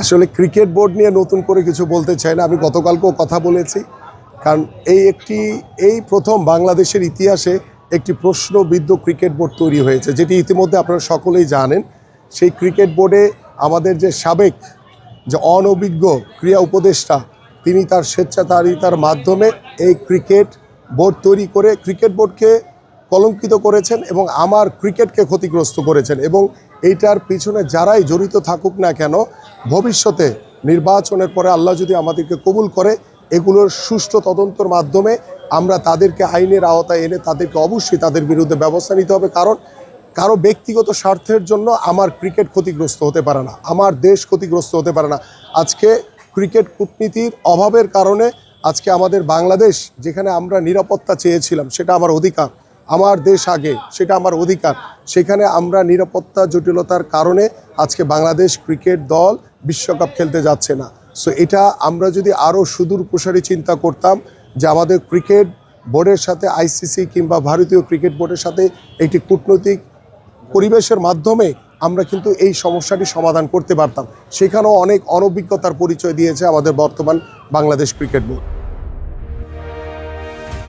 আসলে cricket board নিয়ে নতুন করে কিছু বলতে চাই না। আমি গতকালকেও কথা বলেছি, কারণ এই প্রথম বাংলাদেশের ইতিহাসে একটি প্রশ্নবিদ্ধ ক্রিকেট বোর্ড তৈরি হয়েছে, যেটি ইতিমধ্যে আপনারা সকলেই জানেন। সেই ক্রিকেট বোর্ডে আমাদের যে সাবেক যে অনভিজ্ঞ ক্রীড়া উপদেষ্টা, তিনি তার স্বেচ্ছাচারিতার মাধ্যমে এই ক্রিকেট বোর্ড তৈরি করে ক্রিকেট বোর্ডকে কলঙ্কিত করেছেন এবং আমার ক্রিকেটকে ক্ষতিগ্রস্ত করেছেন। এবং এইটার পিছনে যারাই জড়িত থাকুক না কেন, ভবিষ্যতে নির্বাচনের পরে আল্লাহ যদি আমাদেরকে কবুল করে, এগুলোর সুষ্ঠু তদন্তের মাধ্যমে আমরা তাদেরকে আইনের আওতায় এনে তাদেরকে অবশ্যই তাদের বিরুদ্ধে ব্যবস্থা নিতে হবে। কারণ কারো ব্যক্তিগত স্বার্থের জন্য আমার ক্রিকেট ক্ষতিগ্রস্ত হতে পারে না, আমার দেশ ক্ষতিগ্রস্ত হতে পারে না। আজকে ক্রিকেট কূটনীতির অভাবের কারণে আজকে আমাদের বাংলাদেশ, যেখানে আমরা নিরাপত্তা চেয়েছিলাম, সেটা আমার অধিকার, আমার দেশ আগে, সেটা আমার অধিকার, সেখানে আমরা নিরাপত্তা জটিলতার কারণে আজকে বাংলাদেশ ক্রিকেট দল বিশ্বকাপ খেলতে যাচ্ছে না। সো এটা আমরা যদি আরও সুদূর প্রসারী চিন্তা করতাম যে আমাদের ক্রিকেট বোর্ডের সাথে আইসিসি কিংবা ভারতীয় ক্রিকেট বোর্ডের সাথে একটি কূটনৈতিক পরিবেশের মাধ্যমে আমরা কিন্তু এই সমস্যাটি সমাধান করতে পারতাম। সেখানেও অনেক অনভিজ্ঞতার পরিচয় দিয়েছে আমাদের বর্তমান বাংলাদেশ ক্রিকেট বোর্ড।